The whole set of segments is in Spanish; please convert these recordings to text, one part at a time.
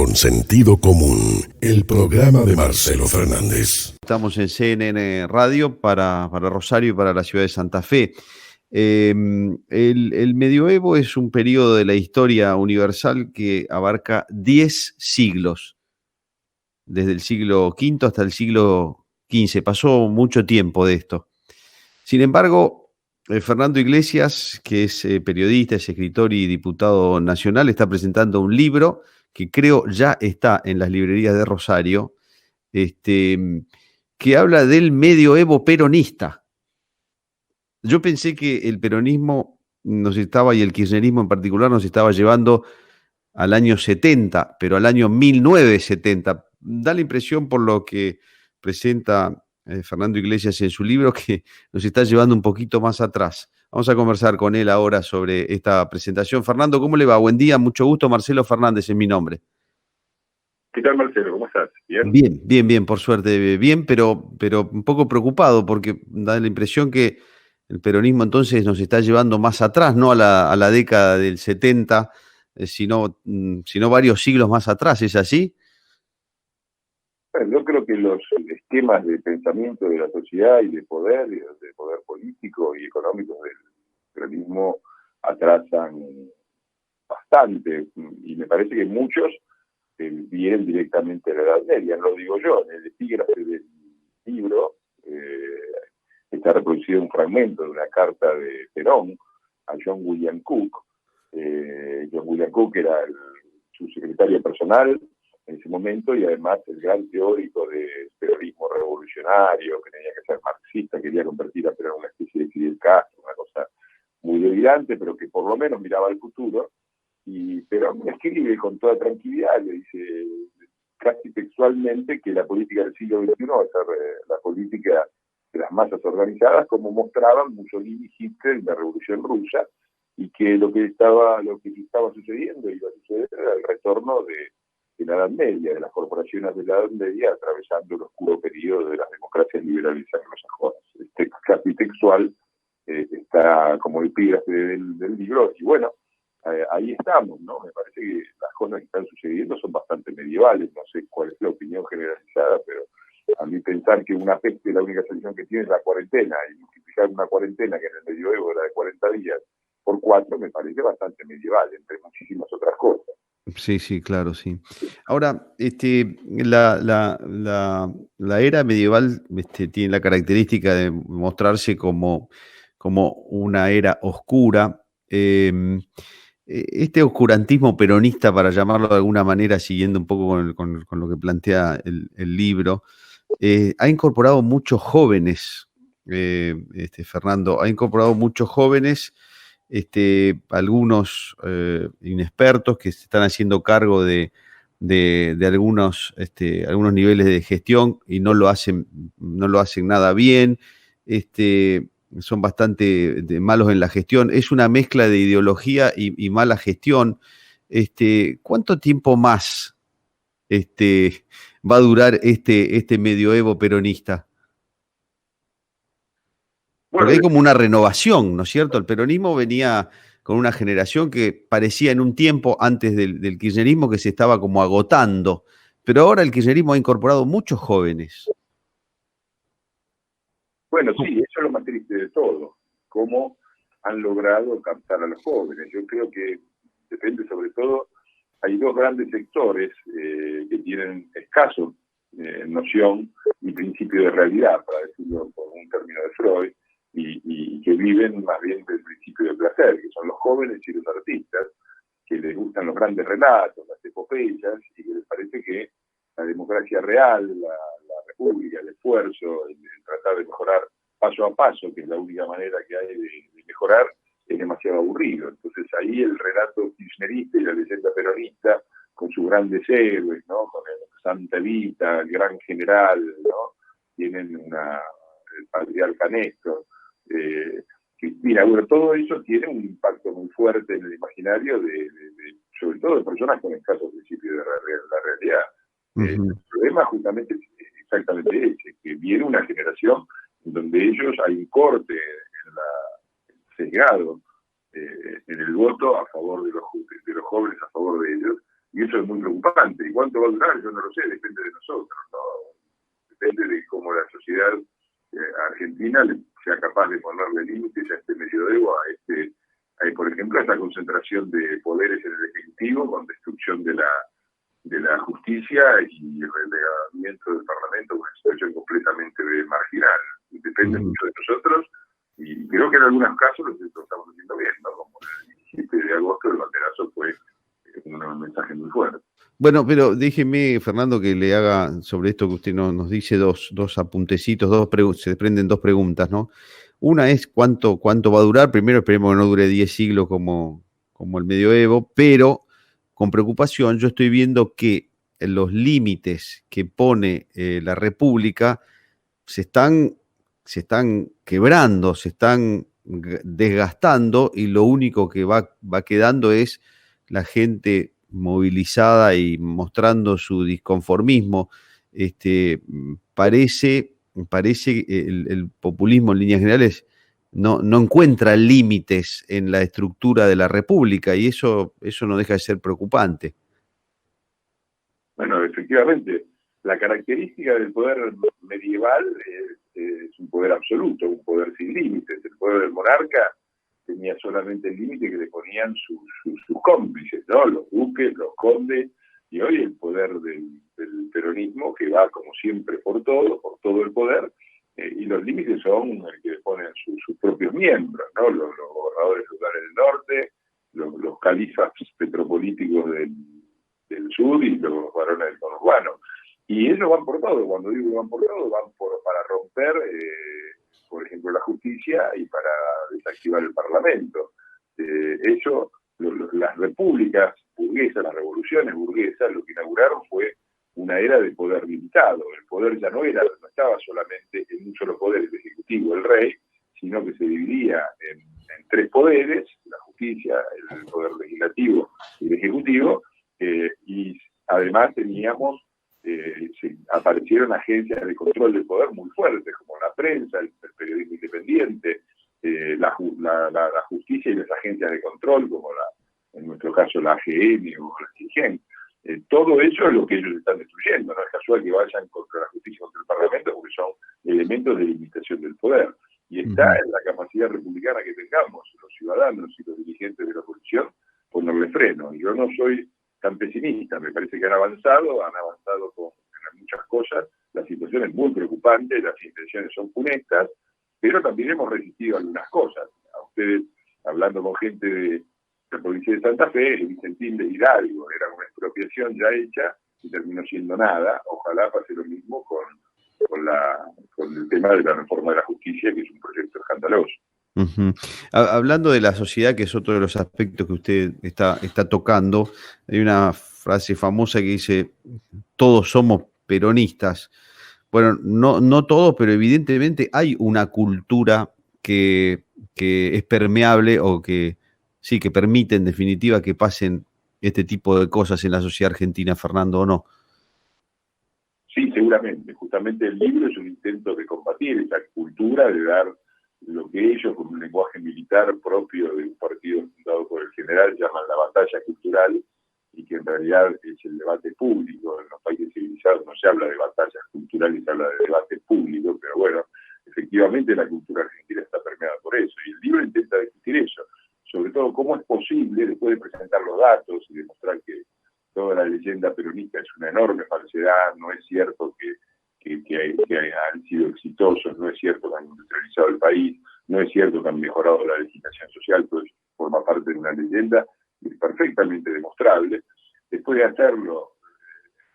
con sentido común, el programa de Marcelo Fernández. Estamos en CNN Radio para Rosario y para la ciudad de Santa Fe. El medioevo es un periodo de la historia universal que abarca 10 siglos, desde el siglo V hasta el siglo XV. Pasó mucho tiempo de esto. Sin embargo, Fernando Iglesias, que es periodista, es escritor y diputado nacional, está presentando un libro que creo ya está en las librerías de Rosario, que habla del medioevo peronista. Yo pensé que el peronismo nos estaba, y el kirchnerismo en particular, nos estaba llevando al año 70, pero al año 1970. Da la impresión, por lo que presenta Fernando Iglesias en su libro, que nos está llevando un poquito más atrás. Vamos a conversar con él ahora sobre esta presentación. Fernando, ¿cómo le va? Buen día, mucho gusto. Marcelo Fernández es mi nombre. ¿Qué tal, Marcelo? ¿Cómo estás? ¿Bien? Bien, por suerte, bien, pero un poco preocupado porque da la impresión que el peronismo entonces nos está llevando más atrás, no a la década del 70, sino varios siglos más atrás, ¿es así? Bueno, yo creo que los esquemas de pensamiento de la sociedad y de poder político y económico del peronismo atrasan bastante, y me parece que muchos vienen directamente de la Edad Media. No lo digo yo, en el epígrafe del libro está reproducido un fragmento de una carta de Perón a John William Cook. John William Cook era su secretario personal en ese momento, y además el gran teórico del peronismo revolucionario, que tenía que ser marxista, quería convertir a Perón en una especie de Fidel Castro, una cosa muy delirante, pero que por lo menos miraba al futuro. Y Perón escribe con toda tranquilidad, le dice casi textualmente que la política del siglo XXI va a ser la política de las masas organizadas, como mostraban Mussolini, Hitler y la Revolución Rusa, y que lo que estaba sucediendo iba a suceder era el retorno de la Edad Media, de las corporaciones de la Edad Media, atravesando el oscuro periodo de las democracias liberales anglosajonas. Este casi textual está como epígrafe del libro, y bueno, ahí estamos, ¿no? Me parece que las cosas que están sucediendo son bastante medievales. No sé cuál es la opinión generalizada, pero a mí pensar que una peste la única solución que tiene es la cuarentena, y multiplicar una cuarentena que en el medioevo era de 40 días por 4, me parece bastante medieval, entre muchísimas otras cosas. Sí, claro, sí. Ahora, la era medieval tiene la característica de mostrarse como una era oscura. Este oscurantismo peronista, para llamarlo de alguna manera, siguiendo un poco con lo que plantea el libro, ha incorporado muchos jóvenes, Fernando, ha incorporado muchos jóvenes, algunos inexpertos que se están haciendo cargo de algunos niveles de gestión y no lo hacen nada bien. Son bastante malos en la gestión. Es una mezcla de ideología y mala gestión. ¿Cuánto tiempo más va a durar este medioevo peronista? Porque hay como una renovación, ¿no es cierto? El peronismo venía con una generación que parecía en un tiempo antes del kirchnerismo que se estaba como agotando, pero ahora el kirchnerismo ha incorporado muchos jóvenes. Bueno, sí, eso es lo más triste de todo, cómo han logrado captar a los jóvenes. Yo creo que depende sobre todo, hay dos grandes sectores que tienen escaso noción y principio de realidad, para decirlo por un término de Freud, y que viven más bien del principio del placer, que son los jóvenes y los artistas, que les gustan los grandes relatos, las epopeyas, y que les parece que la democracia real, la república, el esfuerzo, el tratar de mejorar paso a paso, que es la única manera que hay de mejorar, es demasiado aburrido. Entonces ahí el relato kirchnerista y la leyenda peronista, con sus grandes héroes, ¿no? Con el Santa Evita, el gran general, ¿no? Tienen el patriarca Néstor. Mira, bueno, todo eso tiene un impacto muy fuerte en el imaginario sobre todo de personas con escasos principios de la realidad. El problema justamente es exactamente ese, que viene una generación en donde hay un corte sesgado en el voto a favor de los jóvenes, a favor de ellos, Y eso es muy preocupante. ¿Y cuánto va a durar? Yo no lo sé, depende de nosotros, ¿no? Depende de cómo la sociedad argentina sea capaz de ponerle límites a este medioevo, por ejemplo, a esta concentración de poderes en el Ejecutivo con destrucción de la justicia y el relegamiento del Parlamento, una situación completamente marginal. Depende mucho de nosotros y creo que en algunos casos lo estamos haciendo bien, ¿no? Como el 17 de agosto el banderazo fue un mensaje muy fuerte. Bueno, pero déjeme, Fernando, que le haga sobre esto que usted nos dice dos apuntecitos, se desprenden dos preguntas, ¿no? Una es cuánto va a durar. Primero, esperemos que no dure 10 siglos como el medioevo, pero con preocupación yo estoy viendo que los límites que pone la República se están quebrando, se están desgastando, y lo único que va quedando es la gente movilizada y mostrando su disconformismo. Parece el populismo en líneas generales no encuentra límites en la estructura de la República, y eso no deja de ser preocupante. Bueno, efectivamente, la característica del poder medieval es un poder absoluto, un poder sin límites. El poder del monarca tenía solamente el límite que le ponían sus cómplices, ¿no? Los duques, los condes, y hoy el poder del peronismo, que va como siempre por todo el poder, y los límites son el que le ponen sus propios miembros, ¿no? Los gobernadores feudales del norte, los califas petropolíticos del sur y los varones del conurbano. Y ellos van por todo. Cuando digo que van por todo, para romper, por ejemplo, la justicia y para desactivar el Parlamento. Las repúblicas burguesas, las revoluciones burguesas, lo que inauguraron fue una era de poder limitado. El poder ya no estaba solamente en un solo poder, el ejecutivo, el rey, sino que se dividía en tres poderes: la justicia, el poder legislativo y el ejecutivo, y además aparecieron agencias de control del poder muy fuertes, como la prensa, el periodismo independiente, la justicia y las agencias de control, como en nuestro caso la AGN o la CIGEN. Todo eso es lo que ellos están destruyendo. No es casual que vayan contra la justicia, contra el Parlamento, porque son elementos de limitación del poder. Y está en la capacidad republicana que tengamos, los ciudadanos y los dirigentes de la oposición, ponerle freno. Y yo no soy tan pesimista, me parece que han avanzado en muchas cosas. La situación es muy preocupante, las intenciones son funestas, pero también hemos resistido algunas cosas. A ustedes, hablando con gente de la provincia de Santa Fe, el Vicentín de Hidalgo era una expropiación ya hecha y terminó siendo nada. Ojalá pase lo mismo con el tema de la reforma de la justicia, que es un proyecto escandaloso. Hablando de la sociedad, que es otro de los aspectos que usted está tocando, hay una frase famosa que dice: todos somos peronistas. Bueno, no todos, pero evidentemente hay una cultura que es permeable, o que sí, que permite en definitiva que pasen este tipo de cosas en la sociedad argentina, Fernando, ¿o no? Sí, seguramente. Justamente el libro es un intento de combatir esa cultura, de dar lo que ellos, con un lenguaje militar propio de un partido fundado por el general, llaman la batalla cultural, y que en realidad es el debate público. En los países civilizados no se habla de batallas culturales, se habla de debate público, pero bueno, efectivamente la cultura argentina está permeada por eso, y el libro intenta discutir eso, sobre todo cómo es posible, después de presentar los datos y demostrar que toda la leyenda peronista es una enorme falsedad. No es cierto que han sido exitosos, no es cierto que han industrializado el país, no es cierto que han mejorado la legislación social, todo eso forma parte de una leyenda y es perfectamente demostrable. Después de hacerlo,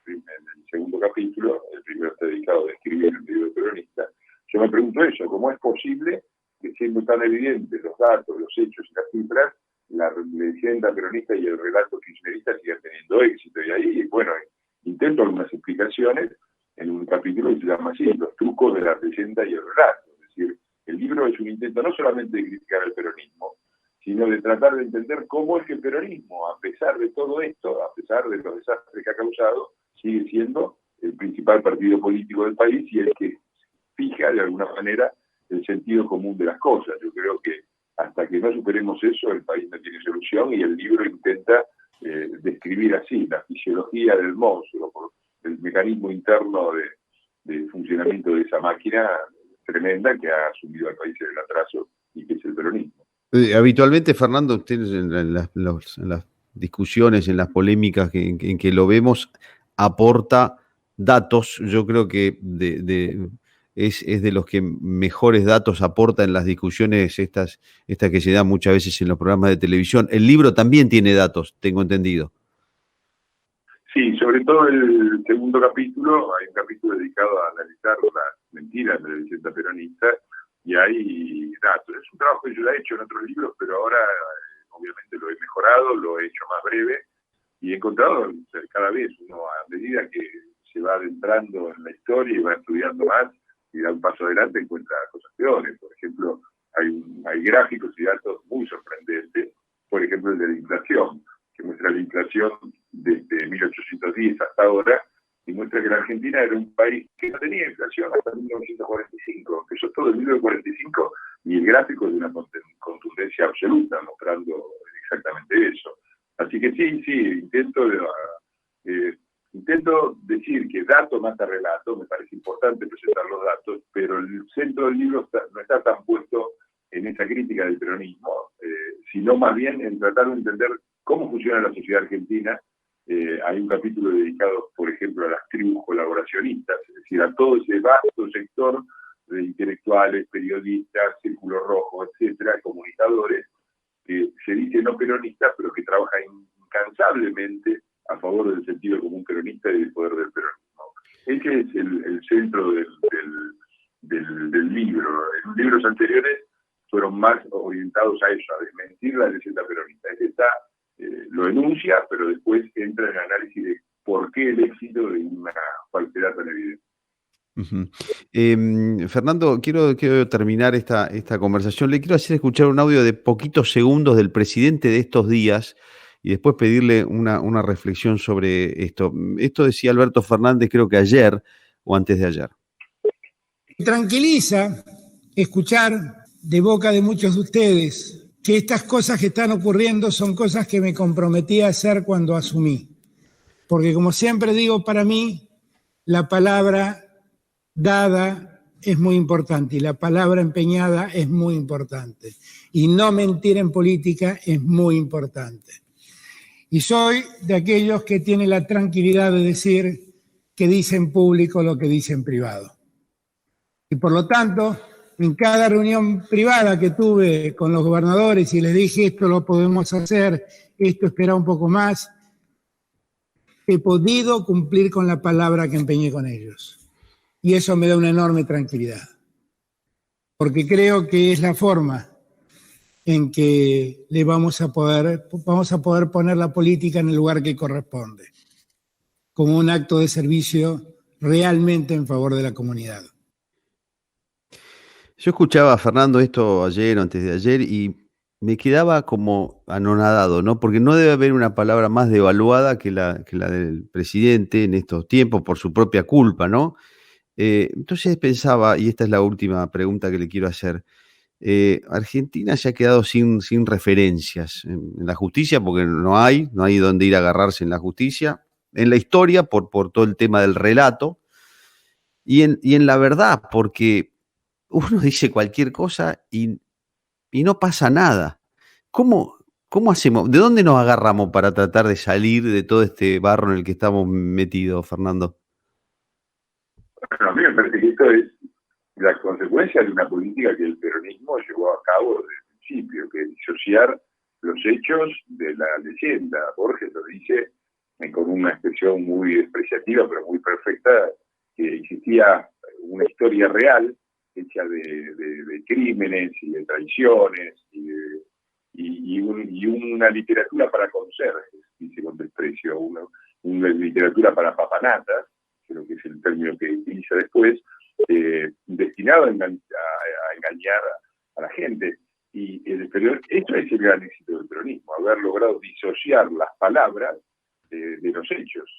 en el segundo capítulo, el primero está dedicado a describir el libro peronista, yo me pregunto eso: ¿cómo es posible que, siendo tan evidentes los datos, los hechos y las cifras, la leyenda peronista y el relato kirchnerista sigan teniendo éxito? Y ahí, bueno, intento algunas explicaciones en un capítulo que se llama así: los trucos de la leyenda y el relato. Es decir, el libro es un intento no solamente de criticar el peronismo, sino de tratar de entender cómo es que el peronismo, a pesar de todo esto, a pesar de los desastres que ha causado, sigue siendo el principal partido político del país y el que fija de alguna manera el sentido común de las cosas. Yo creo que hasta que no superemos eso, el país no tiene solución, y el libro intenta describir así la fisiología del monstruo, por el mecanismo interno de funcionamiento de esa máquina tremenda que ha asumido al país en el atraso y que es el peronismo. Habitualmente, Fernando, ustedes en las discusiones, en las polémicas en que lo vemos, aporta datos. Yo creo que es de los que mejores datos aporta en las discusiones estas que se dan muchas veces en los programas de televisión. El libro también tiene datos, tengo entendido. Sí, sobre todo el segundo capítulo, hay un capítulo dedicado a analizar las mentiras de la leyenda peronista, y hay datos. Es un trabajo que yo ya he hecho en otros libros, pero ahora obviamente lo he mejorado, lo he hecho más breve, y he encontrado cada vez uno, a medida que se va adentrando en la historia y va estudiando más y da un paso adelante, encuentra cosas peores. Por ejemplo, hay gráficos y datos muy sorprendentes, por ejemplo el de la inflación, que muestra la inflación desde 1810 hasta ahora, y muestra que la Argentina era un país que no tenía inflación hasta 1945, que eso es todo el 1945, y el gráfico es de una contundencia absoluta, mostrando exactamente eso. Así que sí, intento decir que dato mata relato, me parece importante presentar los datos, pero el centro del libro no está tan puesto en esa crítica del peronismo, sino más bien en tratar de entender cómo funciona la sociedad argentina. Hay un capítulo dedicado, por ejemplo, a las tribus colaboracionistas, es decir, a todo ese vasto sector de intelectuales, periodistas, círculo rojo, etcétera, comunicadores, que se dice no peronistas, pero que trabajan incansablemente a favor del sentido común peronista y del poder del peronismo. Ese es el centro del libro. En libros anteriores fueron más orientados a eso, a desmentir la leyenda peronista. Este lo enuncia, pero después entra en el análisis de por qué el éxito de una falsedad tan evidente. Fernando, quiero terminar esta conversación. Le quiero hacer escuchar un audio de poquitos segundos del presidente de estos días y después pedirle una reflexión sobre esto. Esto decía Alberto Fernández, creo que ayer o antes de ayer. Tranquiliza escuchar de boca de muchos de ustedes que estas cosas que están ocurriendo son cosas que me comprometí a hacer cuando asumí. Porque como siempre digo, para mí la palabra dada es muy importante y la palabra empeñada es muy importante. Y no mentir en política es muy importante. Y soy de aquellos que tienen la tranquilidad de decir que dice en público lo que dice en privado. Y por lo tanto, en cada reunión privada que tuve con los gobernadores y les dije esto lo podemos hacer, esto espera un poco más, he podido cumplir con la palabra que empeñé con ellos. Y eso me da una enorme tranquilidad, porque creo que es la forma en que le vamos a poder poner la política en el lugar que corresponde, como un acto de servicio realmente en favor de la comunidad. Yo escuchaba a Fernando esto ayer o antes de ayer y me quedaba como anonadado, ¿no? Porque no debe haber una palabra más devaluada que la del presidente en estos tiempos por su propia culpa, ¿no? Entonces pensaba, y esta es la última pregunta que le quiero hacer, Argentina se ha quedado sin referencias en la justicia porque no hay dónde ir a agarrarse en la justicia, en la historia por todo el tema del relato y en la verdad, porque uno dice cualquier cosa y no pasa nada. ¿Cómo hacemos? ¿De dónde nos agarramos para tratar de salir de todo este barro en el que estamos metidos, Fernando? Bueno, a mí me parece que esto es la consecuencia de una política que el peronismo llevó a cabo desde el principio, que es disociar los hechos de la leyenda. Borges lo dice con una expresión muy despreciativa, pero muy perfecta, que existía una historia real hecha de crímenes y de traiciones y una literatura para conserjes, dice con desprecio, una literatura para papanatas, creo que es el término que utiliza después, destinado a engañar a la gente. Y esto es el gran éxito del peronismo, haber logrado disociar las palabras de los hechos.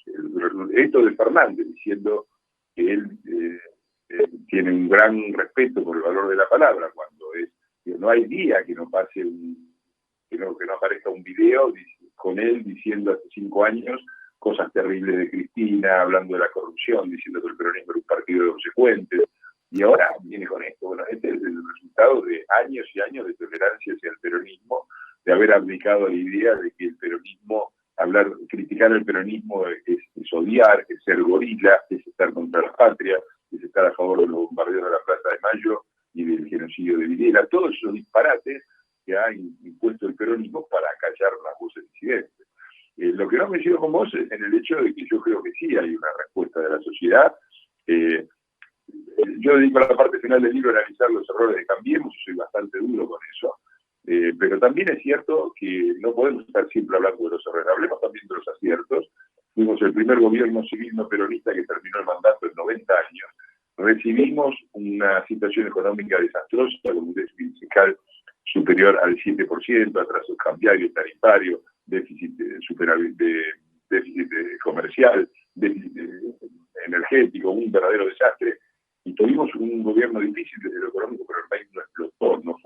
Esto de Fernández diciendo que él tiene un gran respeto por el valor de la palabra, cuando no hay día que no pase que no aparezca un video con él diciendo hace 5 años cosas terribles de Cristina, hablando de la corrupción, diciendo que el peronismo era un partido de obsecuentes, y ahora viene con esto. Bueno, este es el resultado de años y años de tolerancia hacia el peronismo, de haber abdicado a la idea de que el peronismo, criticar el peronismo es odiar, es ser gorila, es estar contra la patria, es estar a favor de los bombardeos de la Plaza de Mayo y del genocidio de Videla, todos esos disparates que ha impuesto el peronismo para callar las voces disidentes. Lo que no coincido con vos es en el hecho de que yo creo que sí hay una respuesta de la sociedad. Yo dedico a la parte final del libro a analizar los errores de Cambiemos, yo soy bastante duro con eso, pero también es cierto que no podemos estar siempre hablando de los errores, hablemos también de los aciertos. Fuimos el primer gobierno civil no peronista que terminó el mandato en 90 años. Recibimos una situación económica desastrosa, con un déficit fiscal superior al 7%, atrasos cambiarios, tarifarios, déficit comercial, déficit energético, un verdadero desastre. Y tuvimos un gobierno difícil desde lo económico, pero el país no explotó, no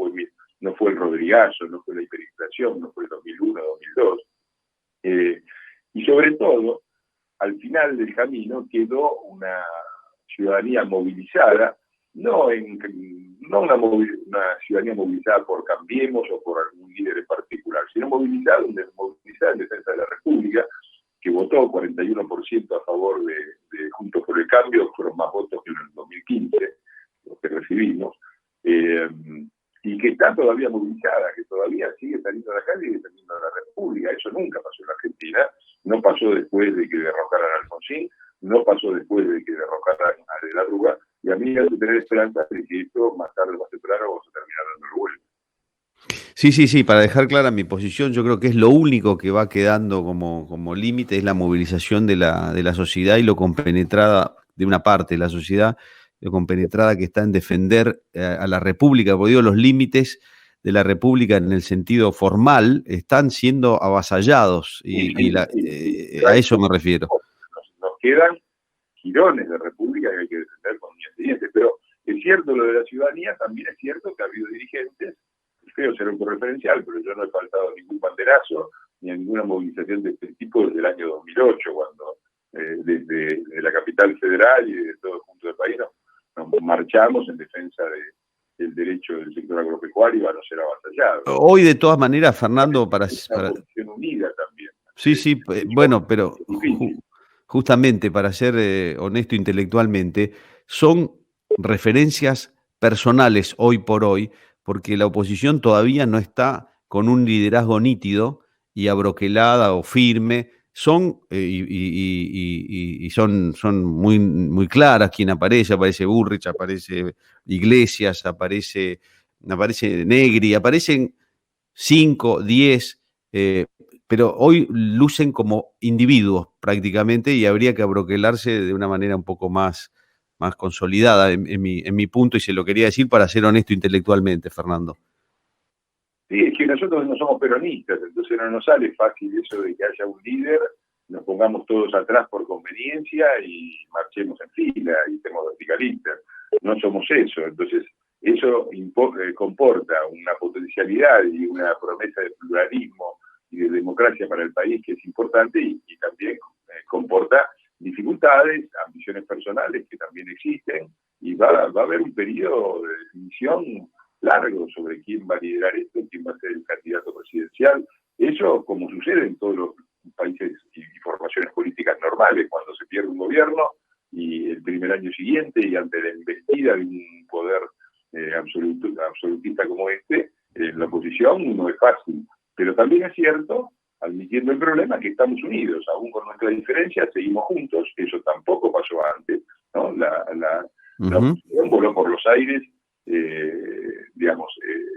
fue el Rodrigazo, no fue la hiperinflación, no fue el 2001, 2002. Y sobre todo, al final del camino quedó una ciudadanía movilizada, no una ciudadanía movilizada por Cambiemos o por algún líder en particular, sino movilizada en defensa de la República, que votó 41% a favor de Juntos por el Cambio, fueron más votos que en el 2015, los que recibimos, y que está todavía movilizada, que todavía sigue saliendo a la calle y defendiendo a la República. Eso nunca pasó en la Argentina, no pasó después de que derrocaran a Alfonsín, no pasó después de que derrocaran a De la Rúa, y a mí me hace tener esperanza de que esto más tarde o más temprano vamos a terminar dando vuelta. Sí, para dejar clara mi posición, yo creo que es lo único que va quedando como límite, es la movilización de la sociedad y lo compenetrada de una parte de la sociedad, lo compenetrada que está en defender a la República, porque digo, los límites de la República en el sentido formal están siendo avasallados a eso me refiero. Nos quedan girones de República que hay que defender con uñas y dientes, pero es cierto lo de la ciudadanía, también es cierto que ha habido dirigentes, creo ser un referencial, pero yo no he faltado a ningún banderazo ni a ninguna movilización de este tipo desde el año 2008, cuando desde la capital federal y de todo el punto del país nos marchamos en defensa del derecho del sector agropecuario a no ser avasallado. Hoy, de todas maneras, Fernando, para unida también. Sí, bueno, pero justamente para ser honesto intelectualmente, son referencias personales hoy por hoy, porque la oposición todavía no está con un liderazgo nítido y abroquelada o firme. Son son muy, muy claras quién aparece Burrich, aparece Iglesias, aparece Negri, aparecen 5, 10, pero hoy lucen como individuos prácticamente y habría que abroquelarse de una manera un poco más consolidada en mi punto, y se lo quería decir para ser honesto intelectualmente, Fernando. Sí, es que nosotros no somos peronistas, entonces no nos sale fácil eso de que haya un líder, nos pongamos todos atrás por conveniencia y marchemos en fila y seamos verticalistas. No somos eso, entonces eso comporta una potencialidad y una promesa de pluralismo y de democracia para el país que es importante y también comporta dificultades, ambiciones personales que también existen, y va a haber un periodo de definición largo sobre quién va a liderar esto, quién va a ser el candidato presidencial. Eso, como sucede en todos los países y formaciones políticas normales, cuando se pierde un gobierno y el primer año siguiente y ante la embestida de un poder absolutista como este, la oposición no es fácil. Pero también es cierto, admitiendo el problema, que estamos unidos, aún con nuestras diferencias, seguimos juntos. Eso tampoco pasó antes, ¿no? La oposición voló por los aires,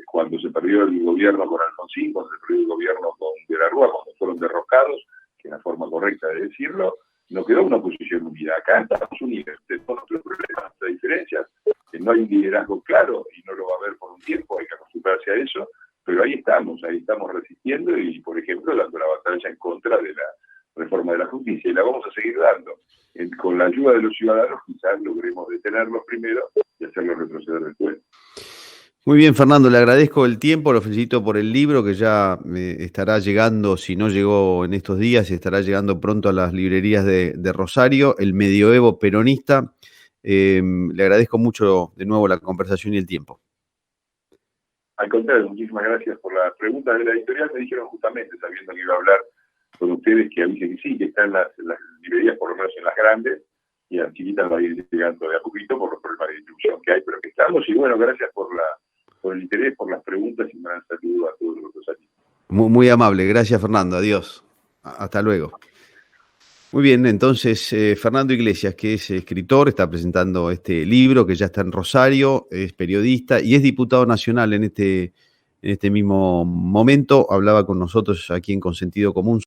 cuando se perdió el gobierno con Alfonsín, cuando se perdió el gobierno con De la Rúa, cuando fueron derrocados, que es la forma correcta de decirlo, no quedó una oposición unida. Acá estamos unidos, tenemos nuestros problemas, nuestras diferencias, no hay un liderazgo claro y no lo va a haber por un tiempo, hay que acostumbrarse a eso, pero ahí estamos resistiendo y, por ejemplo, dando la batalla en contra de la reforma de la justicia, y la vamos a seguir dando. Con la ayuda de los ciudadanos quizás logremos detenerlos primero y hacerlos retroceder después. Muy bien, Fernando, le agradezco el tiempo, lo felicito por el libro que ya estará llegando, si no llegó en estos días, estará llegando pronto a las librerías de Rosario, El Medioevo Peronista. Le agradezco mucho de nuevo la conversación y el tiempo. Al contrario, muchísimas gracias por las preguntas de la editorial. Me dijeron justamente, sabiendo que iba a hablar con ustedes, que avise que sí, que están las librerías, por lo menos en las grandes, y a las chiquitas va a ir llegando de a poquito por los problemas de distribución que hay, pero que estamos. Y bueno, gracias por el interés, por las preguntas, y un gran saludo a todos los rosarinos. Muy, muy amable, gracias Fernando, adiós. Hasta luego. Muy bien, entonces Fernando Iglesias, que es escritor, está presentando este libro que ya está en Rosario, es periodista y es diputado nacional en este mismo momento. Hablaba con nosotros aquí en Consentido Común